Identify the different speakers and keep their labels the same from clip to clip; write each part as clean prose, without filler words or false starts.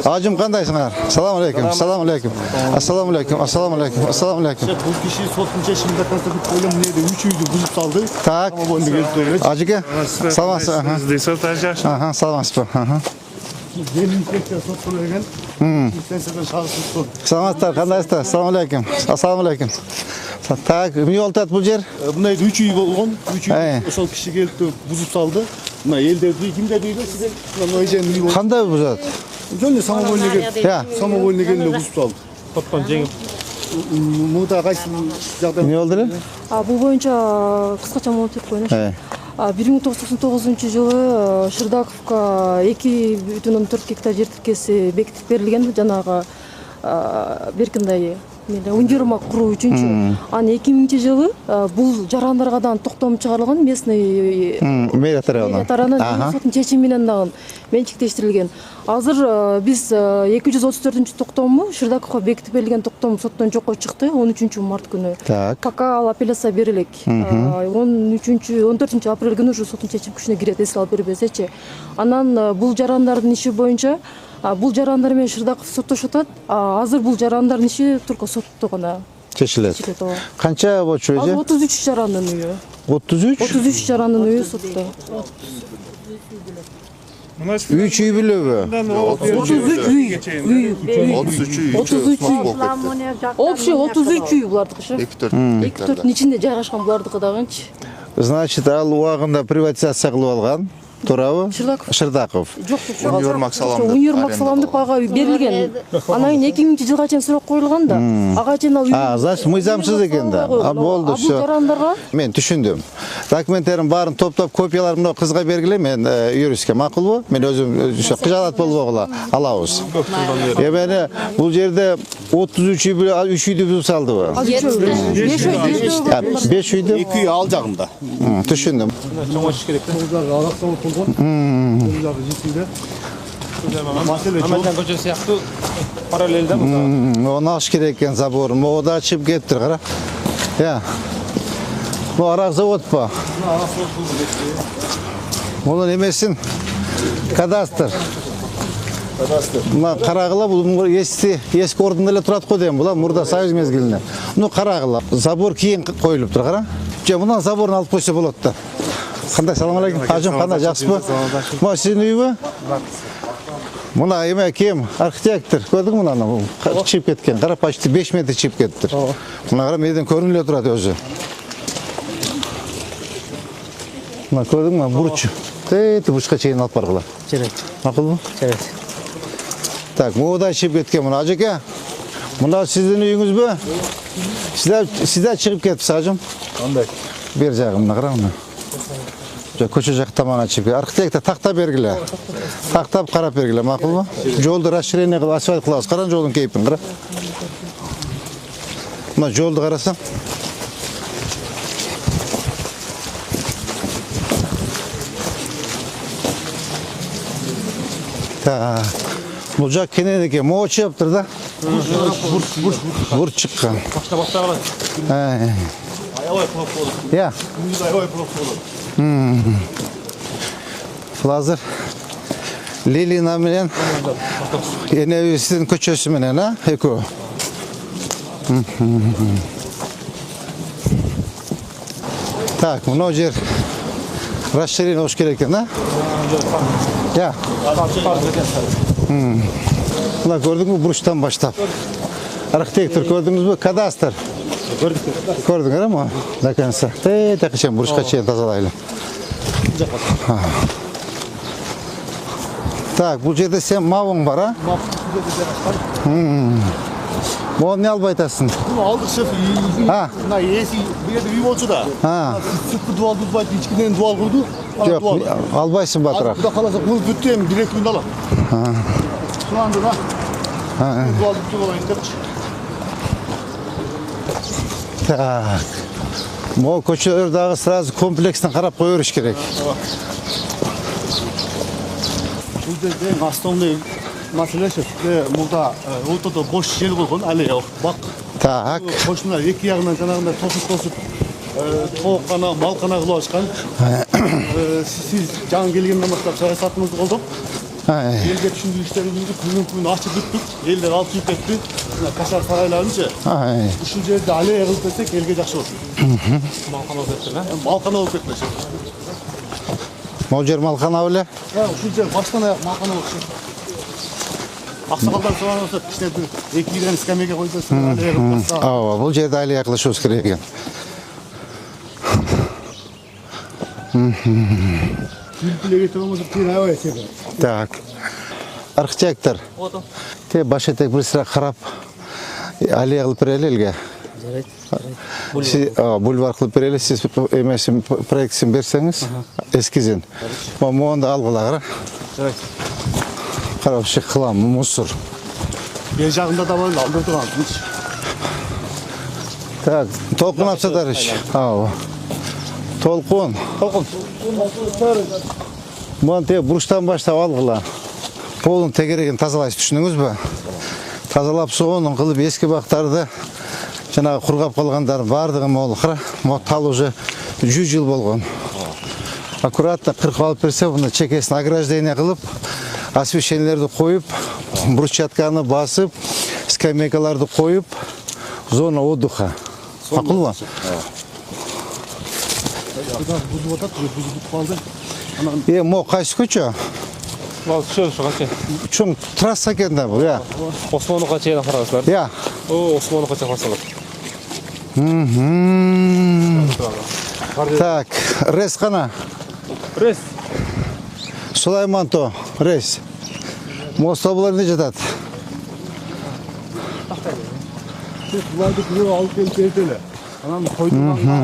Speaker 1: Hacım qandaysыңар? Assalamu alaykum. Assalamu alaykum. Assalamu alaykum. Assalamu alaykum. Assalamu alaykum.
Speaker 2: Bu kişi sotun çeşimde konservatif bölüm neydi? 3 uydu buzup saldı.
Speaker 1: Tak. Acıke. Salamasın. Aha, salamasın. Aha.
Speaker 2: Yeni infeksiya sot bölgen. Infeksiyadan şahsızsın.
Speaker 1: Salamatlar, qandaysыздар? Assalamu alaykum. Assalamu alaykum. Tak, ne oltat bu yer?
Speaker 2: Bunaydı 3 uy bolğon. 3 uy ошол kişi gelip buzup saldı. Buna elde kimde deydi size? Buna öjen uy boldu.
Speaker 1: Qanday buzat?
Speaker 2: Жөн самовольно келип.
Speaker 1: Ya.
Speaker 2: Самовольно келип бузуп салды.
Speaker 3: Топтон жеңип.
Speaker 2: Муда кайсы жагда?
Speaker 1: Ne oldu lan?
Speaker 4: Бул боюнча кыскача маалымат берип коеюн. 1999-жылы Шырдаковка 2,4 гектар жер тилкеси бекитип берилген жанагы беркиндай универмаг куруу үчүнчү. Анан 2000-жылы бул жарандаргадан токтом чыгарылган местный
Speaker 1: Meyre tarafından.
Speaker 4: тарабынан соттун чечими менен дагы менчиктештирилген. Азыр биз 234-токтому Шырдаковго бекитип берилген токтом соттон жокко чыкты 13 март күнү.
Speaker 1: Так.
Speaker 4: Пока ал апелляция берилек. 14 апрель күнү ушу соттун чечим күчүнө кирет, эске алып бербесечи. Анан бул жарандардын иши боюнча бул жарандар менен Шырдаков соттошуп атат. Азыр бул жарандардын иши только сотто гана
Speaker 1: Çeşilet.
Speaker 4: чечилет.
Speaker 1: Kança bu çocuğu?
Speaker 4: 33 жарандын үйү.
Speaker 1: 33?
Speaker 4: 33 жарандын үйү сотто.
Speaker 1: 3 uy biliyor
Speaker 4: 33 үй.
Speaker 5: 33 үй.
Speaker 4: 33 үй. Общий 33 үй булардыкы. 2-4 ичинде жайгашкан булардыкы дагынчы.
Speaker 1: bu. Значит, al uagında privatizatsiya qilib olgan. To'g'rimi? Shirdaqov.
Speaker 4: Жок,
Speaker 5: Универмаг салам деп.
Speaker 4: Универмаг салам деп ага берилген. Анан кийин 2000-жылга чейин сурак коюлган да. Ага чейин ал
Speaker 1: Значит, мыйзамсыз экен да. Болду,
Speaker 4: Бул
Speaker 1: всё.
Speaker 4: жарандарга
Speaker 1: Men түшүндүм. Документтерин баарын топтоп копияларын мына кызга бергиле, мен юристке макулбу? Мен өзүм кыжаалат болбогула алабыз. Эбени бул жерде 33 үй 3 үйдү бузуп салдыбы? 5 үйдү.
Speaker 2: 2 uy al жагында.
Speaker 1: Түшүндүм.
Speaker 3: Чоң иш керек да. Мамедан көчө сыяктуу параллелде бул.
Speaker 1: Onu aç керек экен заборун. Могу да чыгып кетиптир, кара. Я. Bu arak zavod bu. Bunun emesин kadastr. Мына карагыла бул эски ордунда эле турат го дейм. Була мурда союз мезгилинде. Ну карагыла. Забор кийин коюлуптур, кара. Же мындан заборун алып койсо болот да. Кандай, салам алейкум. Ажым кандай, жакшысызбы? Мына сиздин үйбү? Мына эме кем архитектор. Көрдүңбү мынаны? Чип кеткен. Кара, почти 5 метр чип кетиптир. Мына кара меден көрүнүп эле турат өзү. Мына көрдүңбү? Бурч. Тейти бушка чейин алып баргыла.
Speaker 3: Жарайт.
Speaker 1: Макулбу?
Speaker 3: Жарайт.
Speaker 1: Так, мода чип кеткен мына. Ажеке. Мына сиздин үйүңүзбү? Сиздер чыгып кетипсиз, ажым.
Speaker 2: Кандай?
Speaker 1: Бер жагы мына кара мына. Көчө жактан мана чип. Архитектор такта бергиле. Тактап карап бергиле, макулбу? Жолду расширение кылып асфальт кылабыз. Караң жолдун кейпин, кара. Мына жолду карасаң. Так. Бул жак кенен экен, могу чыгыптыр да. Бур чыккан.
Speaker 3: Баштаган. Аябай кылып болду.
Speaker 1: Я.
Speaker 2: Аябай кылып болду.
Speaker 1: Азыр Лилина менен энебиздин көчөсү менен, а? Экөө. Так, мына жер расширение болуш керек экен, а? Я. Мына көрдүңбү буруштан баштап. Архитектор көрдүңүзбү? Кадастр. Көрдүңөр ма? До конца. Такы чейин бурушка чейин тазалайлы. Так, бул жерде сен мабың бар, а? Могу не албай атасың?
Speaker 2: Алдык шеф. Мына эси бу жерде үй болчу да. Сырткы дуал бузбайт, ичкиден дуал курду.
Speaker 1: Жок, албайсың батыраак.
Speaker 2: Куда каласа бул бүттү, эми директ үйүндө алам. Шуланды да. Дуал бүттү болайын депчи.
Speaker 1: Так. Могу көчөлөр дагы сразу комплекстен карап кое бериш керек.
Speaker 2: Бул жерде основной маселе шеф. Мурда ортодо бош жер болгон, аллея бак.
Speaker 1: Так.
Speaker 2: Кошуна эки ягынан жанагындай тосуп тооккана, малкана кылып ачкан. Сиз жаңы келгенден баштап саясатыңызды колдоп, Elge düşündürüşlerimizi bugün açıp tuttuk. Eller altı yükletti. Kaşar saraylarınca. Üçüncü yerde aleye yığılıp desek elge jakşı olsun.
Speaker 3: Malkan olup ettir lan.
Speaker 2: Malkan olup etmesin.
Speaker 1: Mojer Malkana öyle.
Speaker 2: Üçüncü yer baştan ayak malkan olsun. Aksakaldan sonra olsa işte bir iki giren iskamege koyacağız. Aleye yığılıp bassa.
Speaker 1: Aa, bu жерде айлы yaklaşıyoruz керек екен.
Speaker 2: Külpüle getiremezdik bir hava eseri.
Speaker 1: Так. Архитектор. Те баш етек бір sıra қарап аллея қылып берелі елге. Бульвар қылып берелі, сіз емесін проектісін берсеңіз, ескізен. Оны алғыла қара. Қарап шық қылам, мұсыр.
Speaker 2: Bir жағында да бар, алдырдыған.
Speaker 1: Так, толқын апсадар іш. Толқын. Бұны те бұрыштан баштап алғыла. Полын тегереген тазалайсы түшініңіз бі? Тазалап соғының қылып ескі бақтарды жаңағы құрғап қалғандарын бардығы молы қыра. Тал уже 100 жыл болған. Аккуратно қырқып алып берсе, бұны чекесін ограждение қылып, освещениелерді қойып, брусчатканы басып, скамейкаларды қойып, зона отдыха. Мақұл ба?
Speaker 2: Бұзып отады, бұзып қалды.
Speaker 1: Мо қайсы көчі?
Speaker 3: Mal şöyle şu kaçı.
Speaker 1: Чоң трасса екен да бұл, я.
Speaker 3: Osmanlı kaçı yana qarasızlar.
Speaker 1: Я.
Speaker 3: O Osmanlı kaçı qarasızlar.
Speaker 1: Так, рес қана.
Speaker 3: Res.
Speaker 1: Сулайманто, рес. Мостобылар не жатады?
Speaker 2: Бұларды біреу алып келіп берділі. Ананы қойдырғанға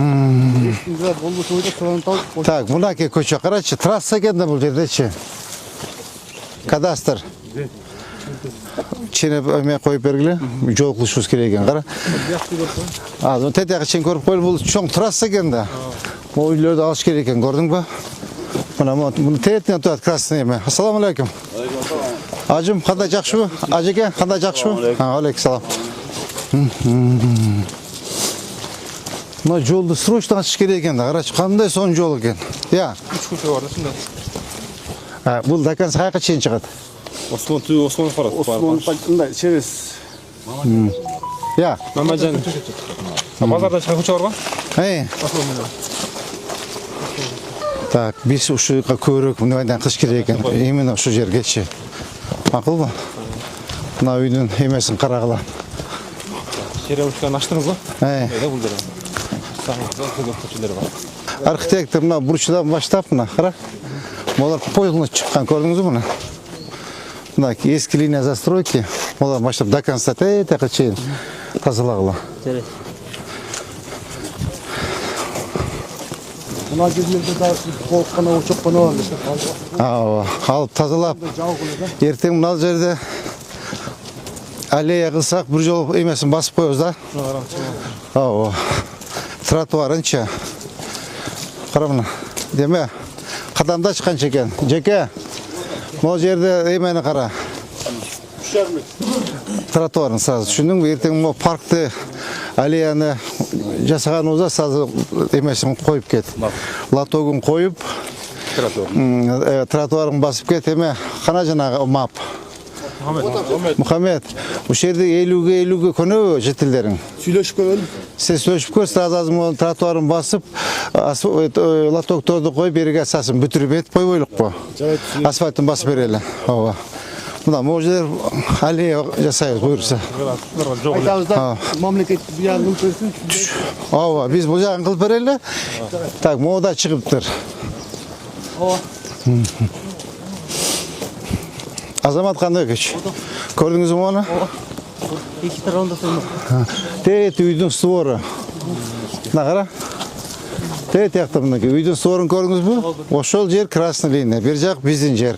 Speaker 2: ешкімдер болды сойды сұранып тауып.
Speaker 1: Так, мына ке көчі қарачы, трасса екен да бұл жерде ше. Кадастр. Чене өме қойып бергілі, жол қылышуыз керек екен, қара. Тетеғі чен көріп қойып, бұл чоң трасса екен да. Бұл үйлерді алыш керек екен, көрдің ба? Мұны тетінен тұрады красный еме. Ассаламу алейкум. Ажым, қандай жақшы бі? Ажеке, қандай жақшы бі? Алейкум салам. Мына жолды срочно ашыш керек екен да, қарачы, қандай сон жол екен. Я.
Speaker 3: 3 köşe var da şimdi.
Speaker 1: Бұл дакан қайқа чейін шығады?
Speaker 3: Osmanlı tüyü Osmanlı qarası.
Speaker 2: Osmanlı paketinde çerez.
Speaker 1: Я.
Speaker 3: Mamacan. Pazardan çıkan köşe var mı?
Speaker 1: Так, біз ұшыға көрік, мұнайдан қыш керек екен. Именно ұшы жерге ше. Мақұл ба? Мына үйдің емесін қарағыла.
Speaker 3: Şere uçkan açtınız mı? Öyle buldur. Sağınızda kızıl köşeleri var.
Speaker 1: Архитектор мына бұрышыдан баштап, мына қара. Олар пойлыны шыққан, көрдіңіз бі мұны? Мына ескі линия застройки, олар баштап до конца тәқа чейін тазалағыла.
Speaker 2: Buna girdiğimizde daha korkana uçup bana var.
Speaker 1: Алып тазалап, ертең мына жерде аллея қылсақ, бір жол емесін басып қойыз да. Тротуарынша. Қарамына. Деме, қадамда шыққан екен. Жеке, бұл жерде емені қара. Тротуарын сразу. Düşünдің бе, ертең бұл паркты, аллеяны жасаған өзі сразу емесін қойып кет. Латогын қойып, тротуарын басып кет, еме, қана жаңағы мап. Мұхаммед, бұл жерде 50-ге көне жетілдерің.
Speaker 2: Söyleşip koyalım.
Speaker 1: Сіз сөшіп көр, сразу тротуарын басып, латокторды қойып, береге асасын бүтіріп етіп қой ойлық по. Асфальтын басып берелі. Бұда мұждер аллея жасайыз, бұйырса.
Speaker 2: Айтамызда мемлекет bir yardım versin.
Speaker 1: Біз бұл жағын қылып берелі. Так, мода шығыптыр. Азамат қандай көш? Көрдіңіз мұ оны?
Speaker 2: İki tarafında sorma.
Speaker 1: Тет үйдің суыры. Нағара? Тет яқтымдың үйдің суырын көрдіңіз бі? Ошол жер красный линия. Бір жақ біздің жер.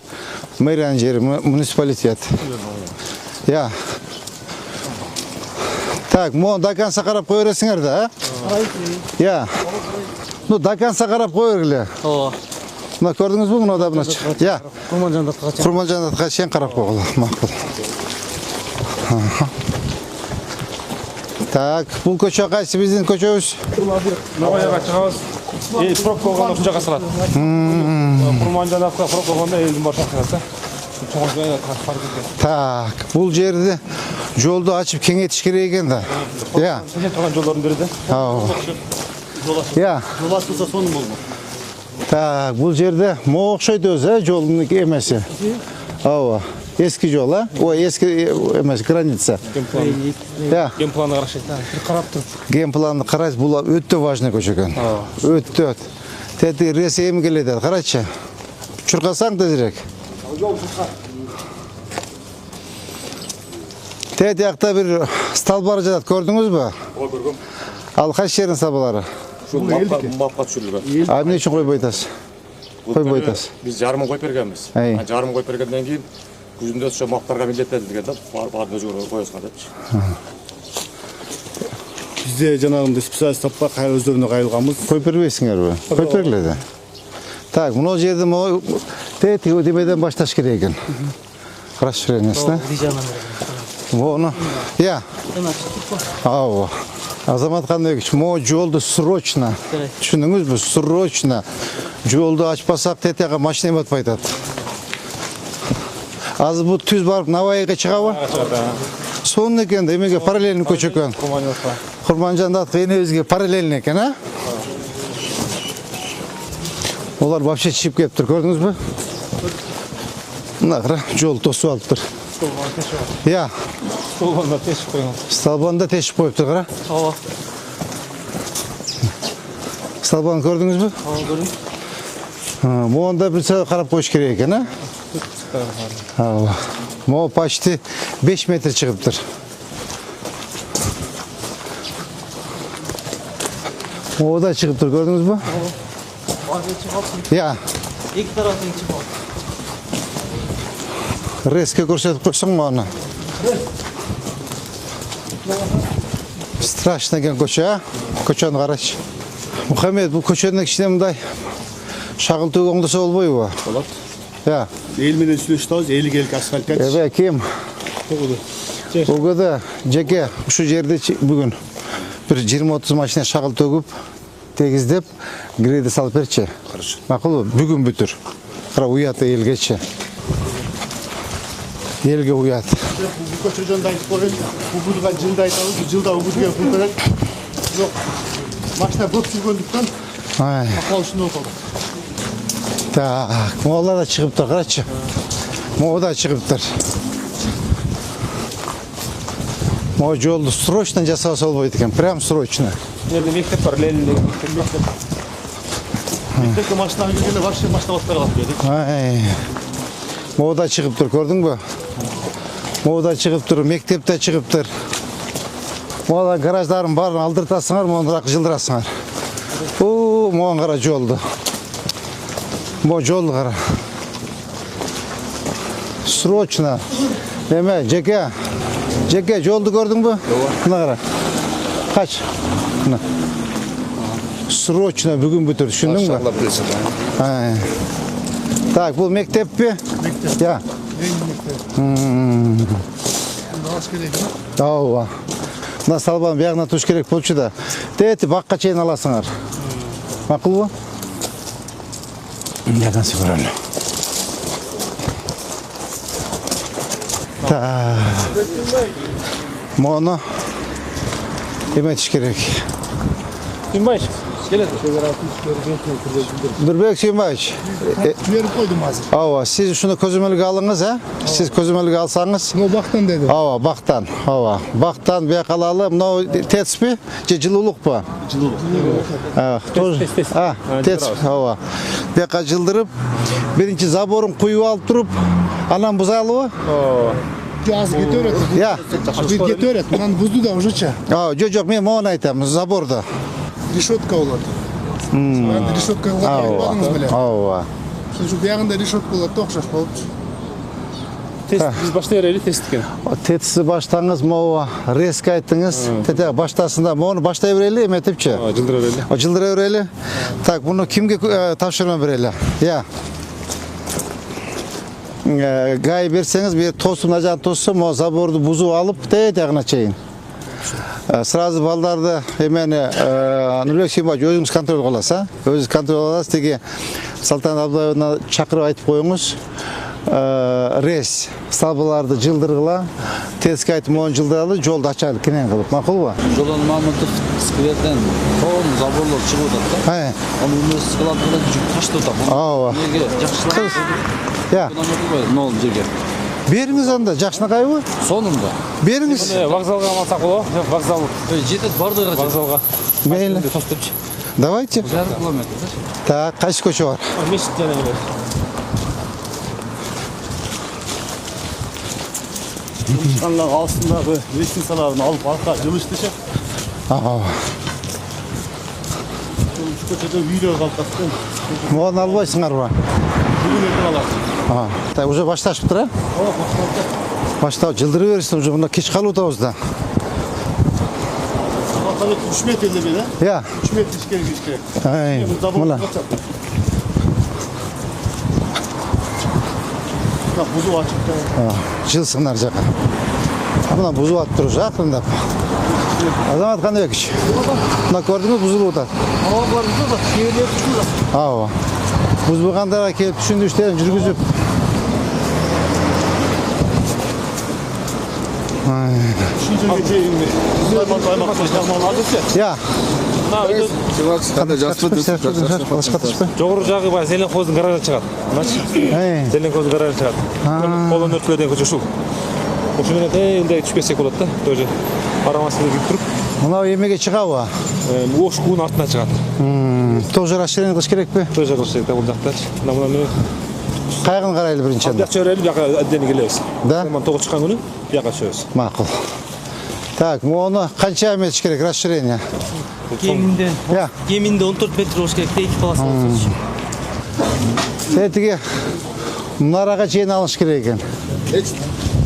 Speaker 1: Мэриян жері, муниципалитет. Я. Так, мұны даканса қарап қойыресіңер да, Я. Ну, даканса қарап қойыргілі. Мына көрдіңіз бі? Мұна да бұна шық. Я. Құрманжандатқа шен қарап қойғылы. Мақұл. Так, бұл көші қайсы біздің көшөбіз?
Speaker 3: Новая çıkağız. Pробka olğanda uçağa salат. Kurmancanatqa pробka olğanda elin başı qırasa. Çoğunlukla fark etken.
Speaker 1: Так, бұл жерді жолды ашып кеңейтіш керек екен да. Иә.
Speaker 3: Сен тұрған жолдардың бірі де.
Speaker 1: Иә.
Speaker 2: Жол açılsa sonun olma.
Speaker 1: Так, бұл жерде моқшайды өзі, жолдың емесі. Ау, ескі жол, а? Ой, ескі емес, граница. Иә.
Speaker 3: Генпланы қарашайды. Қарап тұр.
Speaker 1: Генпланды қарайсыз, бұл өтті важный көш екен. Өтті. Тәті ресейім келеді, қарайшы. Чұрқасаң тезірек. Тәті яқта бір сталбары жатады, көрдіңіз бі?
Speaker 5: Ой, көргім.
Speaker 1: Ал қайсы жердің сталбары?
Speaker 5: Мапқа түсірілген.
Speaker 1: А не үшін қойып айтасыз? Қойып айтасыз?
Speaker 5: Біз жарымын қойып бергенбіз.
Speaker 1: Әй.
Speaker 5: Жарымын қойып бергеннен кейін күзінде сол мақтарға міндеттелді деген да барын өзі қоясың депші.
Speaker 2: Bizde жанагындай специалист таппа кайра өздөрүнө кайылганбыз.
Speaker 1: Қойып бербейсіңер бі? Қойып бергіледі. Так, мұны жерді тәті өтемеден башташ керек екен. Қараш жүреңіз, да? Оны, иә. Ау. Азамат Қанбекович, мо жолды срочно, түсініңіз бі, срочно жолды ашпасақ тетеға машина батпай айтады. Аз бұл түз барып Навайға шыға ба? Соның екен, демеге параллельный көш екен. Құрманжанды атқа ене өзге параллельный екен, а? Олар вообще чип кеп тұр, көрдіңіз бі? Мына қара, жол тосып алып тұр. Иә.
Speaker 3: Столбанда тешіп қойған.
Speaker 1: Сталбанда тешіп қойып тұр, қара.
Speaker 3: Ава.
Speaker 1: Сталбаны көрдіңіз бі?
Speaker 3: Көрдім.
Speaker 1: Моғанда бір сәл қарап қойыш керек екен, а? Моғы почти 5 метр шығып тұр. Моғы да шығып тұр, көрдіңіз бі? Иә.
Speaker 3: Екі тарафын шығып.
Speaker 1: Резке көрсетіп қойсың мұны. Страшно екен көше, а? Көшені қарашы. Мұхаммед, бұл көшенің кішіне мұндай шағыл төг оңдаса болбой ба?
Speaker 2: Болады.
Speaker 1: Иә.
Speaker 2: Эл менен сүйлөшүп, элик асфальт катыш.
Speaker 1: Эбе, кем? Бүгіді жеке ұшы жерде бүгін бір 20-30 машина шағыл төгіп, тегіздеп, грейді салып берші. Мақыл бүгін бүтір. Қыра ұяты елгечі. Елге ұят.
Speaker 2: Бұл көчө жөнді айтып қойын, ұбудыға жылда айтамыз, жылда ұбудыға пұл керек. Жоқ, машина көп жүргендіктен ақал үшін оқылды.
Speaker 1: Так, моғалар да шығып тұр, қарачы. Моғы да шығып тұр. Моғы жолды срочно жасаусы болбайды екен, прям срочно.
Speaker 3: Жерде мектеп бар, лелі мектеп.
Speaker 2: Мектепке машинаға келгенде вообще машина басқа қалып келді.
Speaker 1: Моғы да шығып тұр, көрдің бі? Моғы да шығып тұр, мектеп те шығып тұр. Моғалар гараждарын барын алдыртасыңар, моғын жылдырасыңар. Моғын қара жолды. Моғы жолды қара. Срочно. Деме, жеке. Жеке, жолды көрдің бі? Мына қара. Қач. Срочно бүгін бүтір, түсіндің бі? Так, бұл мектеп пе?
Speaker 2: Мектеп.
Speaker 1: Я. Ауа. Мына салбан бияғына туш керек болчу да. Тәті баққа чейін аласыңар. Мақыл ба? Ядан сүгірәлі. Моны еметіш керек.
Speaker 3: Сүйінбайшы, келеді.
Speaker 1: Нұрбек Сүйінбайш.
Speaker 2: Беріп қойдым азыр.
Speaker 1: Ауа, сіз үшіні көзімілігі алыңыз, ә? Сіз көзімілігі алсаңыз.
Speaker 2: Мынау бақтан деді.
Speaker 1: Ауа, бақтан. Ауа, бақтан бия қалалы. Мынау тец пе? Же жылулық па?
Speaker 3: Тес.
Speaker 1: Тец. Ауа. Бияқа жылдырып, бірінші заборын құйып алып тұрып, анан бұзалы ба?
Speaker 2: Аз кете өрет.
Speaker 1: Я.
Speaker 2: Bir kete öğret. Bundan buzdu da uçuça.
Speaker 1: Жоқ, мен моны айтамын, заборда.
Speaker 2: Решетка oladı. Ben de решетка yapmadınız bile.
Speaker 1: Ауа.
Speaker 2: Şu bir yanında решетка oladı. Toqşaş болып.
Speaker 3: Тест, біз баштай өрелі тест екен.
Speaker 1: Тетісі баштаңыз, моға резкі айттыңыз. Тете баштасында, моғыны баштай берелі, еметіпші?
Speaker 3: Жылдыр өрелі.
Speaker 1: Жылдыра өрелі. Так, бұны кімге тапшырма берелі? Я. Гай берсеңіз, бір тосым, нажан тосым, о заборды бұзу алып, тәйт яғына чейін. Сразу балдарды, емені, Нұрбек Сүйінбайш, өзіңіз контроль қыласыз, өзіңіз контроль қыласыз, теге Салтан Абдуллаевна шақырып айтып қойыңыз. рейс столбыларды жылдыргыла, теске айтып 10 жылдалы жолду ачалы кенен кылып, макулбу?
Speaker 6: Жолон Мамытов скверден тоон заборлор чыгып атат да. Аны үмүс кылатында жүк таштырып атат.
Speaker 1: Ооба.
Speaker 6: Неге жакшылап?
Speaker 1: Я.
Speaker 6: Нол жерге.
Speaker 1: Бериңиз анда, жакшынакайбы?
Speaker 6: Сонунда.
Speaker 1: Бериңиз.
Speaker 3: Вокзалга алсак болобу? Вокзал.
Speaker 6: Жетет бардыгы.
Speaker 3: Вокзалга.
Speaker 1: Мейли.
Speaker 3: Тоступчу.
Speaker 1: Давайте.
Speaker 6: 1,5 километр.
Speaker 1: Так, кайсы көчө бар?
Speaker 3: Мешит жана эле.
Speaker 2: Жұмысшылар астындағы лестницаларын алып арқа жылыштышып, үш көшеде үйлер қалыптасқан.
Speaker 1: Муну албайсыңар ба?
Speaker 2: Бүгін ертең аласың.
Speaker 1: Так, уже башташып тура? Баштап жылдырып берсин, уже мына кеч калып атабыз да.
Speaker 2: Сабақтан 3 метрде бері,
Speaker 1: Я.
Speaker 2: 3 метр ішкерек.
Speaker 1: Ай, мына.
Speaker 2: Бұзу ашықта.
Speaker 1: Жылсыңдар жака. Мына бузуп атып туруп жакындап. Азамат Каныбекович. Мына көрдүңүз бузулуп атат. Ооба. Бузбагандарға келип түшүндүрүштерин жүргүзүп.
Speaker 2: Үшінші чейін Сайман аймақта жағмалы азыршы.
Speaker 1: Я.
Speaker 6: Кандай
Speaker 3: Жогору жагы баягы Зеленхоздун гаражына чыгат. Мыначы. Зеленхоздун гаражына чыгат. Колон өрткөлөдөн көчө ушул. Ушул менен эле түшпесек болот да. Тоже барамасында кирип туруп.
Speaker 1: Мына эмеге чыгабы?
Speaker 3: Ош куунун артына чыгат.
Speaker 1: Тоже расширение кылыш керекпи?
Speaker 3: Тоже кылыш керек да бул жактачы. Мына менен
Speaker 1: Кайгын карайлы биринчи.
Speaker 3: бияка чөйрөлүп бияка отдельно келебиз.
Speaker 1: Да?
Speaker 3: Мына тогуз чыккан күнү бияка чөйбүз.
Speaker 1: Макул. Так, муну канча метр керек расширение?
Speaker 7: Кеминде 14 метр болуш керек, 2 полоса болсо.
Speaker 1: Сетиге мунарага чейин алыш керек экен.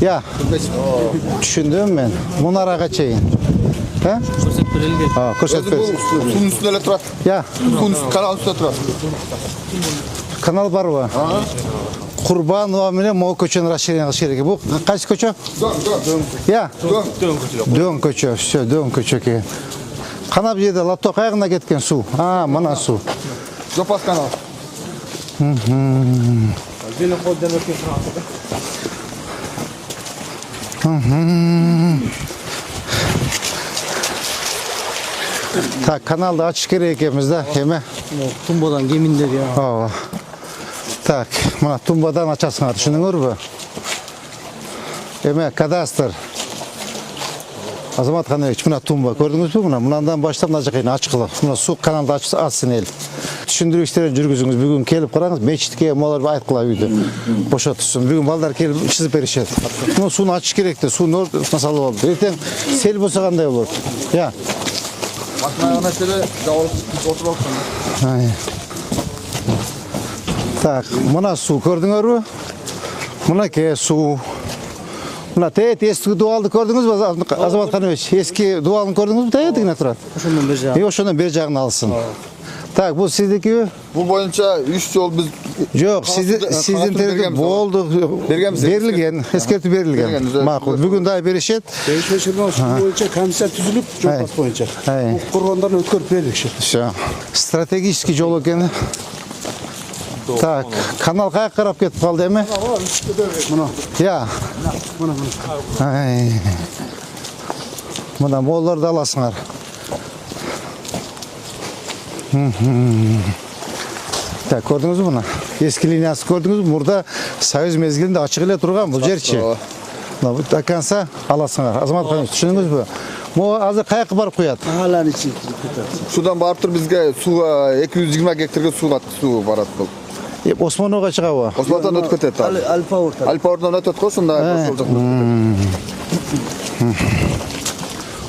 Speaker 1: Я. Түшүндүм мен. Мунарага чейин.
Speaker 7: Көрсөтүп берелге.
Speaker 1: Көрсөтүп берсин.
Speaker 6: Сунун үстүндө эле турат.
Speaker 1: Я.
Speaker 6: Сунун каналдын үстүндө турат.
Speaker 1: Канал барбы? Курбанова менен могу көчөнү расширение кылыш керек. Бул кайсы көчө? Я. Дөң көчө. Всё, дөң көчө экен. Канап жерде лото кайгына кеткен суу. Мына суу.
Speaker 6: Жопас канал.
Speaker 3: Зеленходдон өткөн турат.
Speaker 1: Так, каналды ачыш керек экенбиз да, эме.
Speaker 7: Тумбадан кеминде я.
Speaker 1: Ооба. Так, мына тумбадан ачасыңар, түшүнүңөрбү? Эме кадастр. Азамат Каныбекович, мына тумба көрдүңүзбү? Мындан баштап мына жака ачкыла. Мына суу каналды ачсын эл. Түшүндүрүү жүргүзүңүз. Бүгүн келип караңыз, мечитке молар айткыла үйдү. Бошотушсун. Бүгүн балдар келип чызып беришет. Мына сууну ачыш керек да, сууну салып алып. Эртең сел болсо кандай болот? Я.
Speaker 6: Машина чөйрө жабылып отуруп алсын.
Speaker 1: Так, мына суу көрдүңөрбү? Мына ке суу. Мына эски дуалды көрдүңүзбү, Азамат Каныбекович? Эски дуалын көрдүңүзбү? Тетигине турат.
Speaker 7: Ошондон бер жагы.
Speaker 1: Ошондон бер жагын алсын. Так, бул сиздикиби?
Speaker 6: Бул боюнча 3 жол биз
Speaker 1: Жок, сиздин терде болду. Берилген, эскертүү берилген. Макул. Бүгүн да беришет.
Speaker 2: Боюнча комиссия түзүлүп, жопас боюнча. Курбандарын өткөрүп бердикши.
Speaker 1: Всё. Стратегический жол экен. Так, канал каяка карап кетип калды эми?
Speaker 2: Мына.
Speaker 1: Я. Мына молорду аласыңар. Так, көрдүңүзбү мына? Эски линиясы көрдүңүзбү? Мурда Союз мезгилинде ачык эле турган бул жерчи. Мына до конца аласыңар. Азамат Каныбекович, түшүндүңүзбү? Могу азыр каяка барып куят?
Speaker 2: Аланы ичип кетет.
Speaker 6: Судан барып туруп бизге сууга 220 гектарга суу барат бул.
Speaker 1: Осмоновго чыгабы?
Speaker 6: Осмондан өтүп кетет. Альпаурдан өтөт го, сонда ошол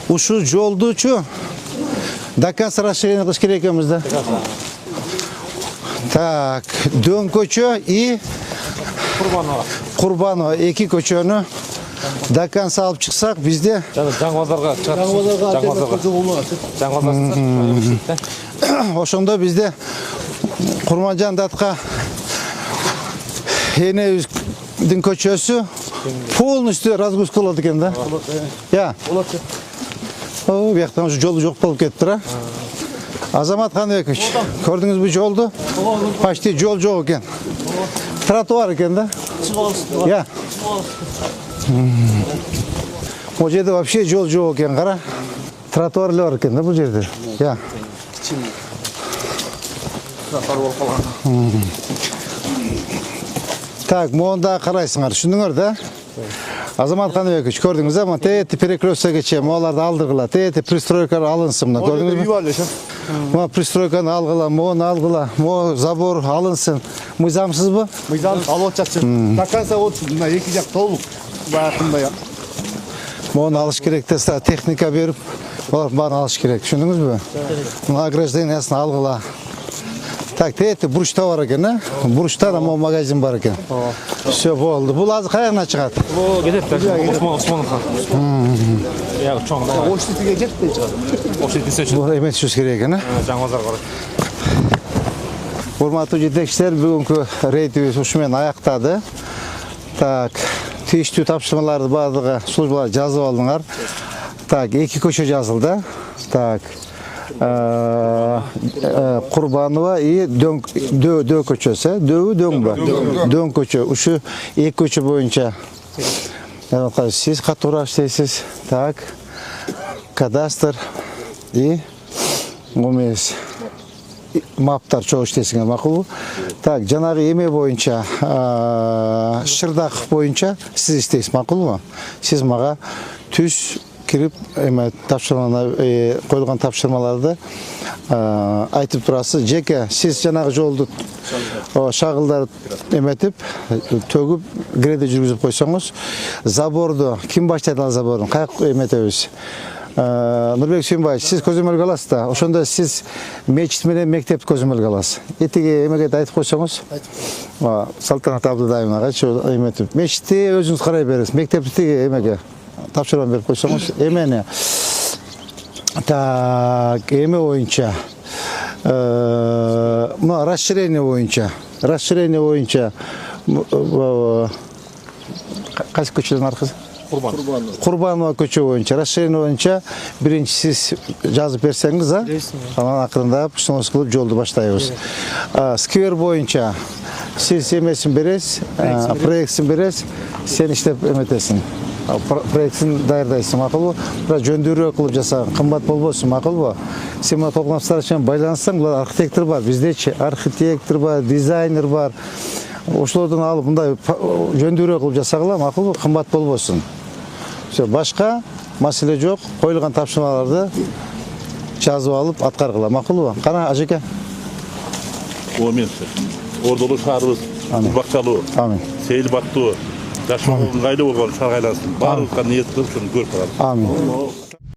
Speaker 1: Ушул жолдучу до конца расширение кылыш керек экенбиз да. Так, дөң көчө и Курбанова эки көчөнү до конца алып чыксак, бизде
Speaker 3: Жаңы базарга чыгат. Жаңы базар.
Speaker 1: ошондо бизде Курманжан датка энебиздин көчөсү полностью разгрузка болот экен да. Я. О, бияктан ушу жол жок болуп кетти, Азамат Каныбекович, көрдүңүзбү жолду? Почти жол жок экен. тротуар экен да? Я. О жерде вообще жол жоқ екен, қара. Тротуар бар екен да бұл жерде. Я. Так, мұнда қарайсыңар, түсіндіңдер да? Азамат Қаныбекович, көрдіңіз ба? Тәйті перекрестке чейін оларды алдырғыла. Тәйті пристройкалар алынсын мына, көрдіңіз ба? Мына пристройканы алғыла, мұны алғыла, мұны забор алынсын. Мыйзамсыз ба?
Speaker 2: Мыйзам алып жатсын. До конца вот мына екі жақ толық баяғындай.
Speaker 1: Мұны алыш керек те, техника беріп, олар барын алыш керек. Түсіндіңіз бе? Мына ограждениясын алғыла. Так, тәйті бұрышта бар екен, а? Бұрышта да магазин бар екен. Все, болды. Бұл азы қайғына шығады?
Speaker 3: Бұл кетеді, Османовқа. Яғы чоң.
Speaker 2: Оштетіге жетпей шығады.
Speaker 3: Оштетесе үшін.
Speaker 1: Бұл емес сөз керек екен, а?
Speaker 3: Жаңбазар қарайды.
Speaker 1: Урматтуу жетекчилер, бүгүнкү рейдибиз ушумен аяктады. Так, тийиштүү тапшырмаларды баардыгы службалар жазып алдыңар. Так, 2 көчө жазылды. Так, Курбанова и Дөө көчөсү, Дөңбү? Дөң көчө. Ушу 2 көчө боюнча сиз катуураак иштейсиз. Так, кадастр и умес маптар чоң иштейсиңер, макулбу? Так, жанагы эме боюнча, Шырдаков боюнча сиз иштейсиз, макулбу? Сиз мага түз кирип, коюлган тапшырмаларды айтып турасыз. Жеке сиз жанагы жолду шагылдар эметип, төгүп, греде жүргүзүп койсоңуз, заборду ким баштайт, ал заборду каяк эметебиз? Нурбек Сүйүнбаевич, сиз көзөмөлгө аласыз да, ошондо сиз мечит менен мектепти көзөмөлгө аласыз. Этиги эмеге айтып койсоңуз, Салтанат Абдыдаевнага эметип, мечитти өзүңүз карай бересиз, мектепти тиги эмеге тапшырма берип койсоңуз, эмени. Так, эме боюнча, расширение боюнча, кайсы көчөлөрдүн аркасы? Курбанова көчө боюнча, расширение боюнча биринчи сиз жазып берсеңиз, анан акырындап снос кылып жолду баштайбыз. Сквер боюнча сиз эмесин бересиз, проектсин бересиз, сен иштеп эметесиң. Проектсин даярдайсың, макулбу? Бирок жөндөрүү кылып жасаган, кымбат болбосун, макулбу? Сен мына толкунуштар менен байланышсаң, булар архитектор бар, биздечи архитектор бар, дизайнер бар. Ошолордон алып мындай жөндөрүү кылып жасагыла, макулбу? Кымбат болбосун. Все, башка маселе жок. Коюлган тапшырмаларды жазып алып аткаргыла, макулбу? Кана, ажеке?
Speaker 8: Ордолу шаарыбыз бакчалуу.
Speaker 1: Амин.
Speaker 8: Сейил баттуу. Жашоо ыңгайлуу болгон шаарга айлансын. Баардыгы ниет кылып ушуну көрүп турабыз.
Speaker 1: Амин.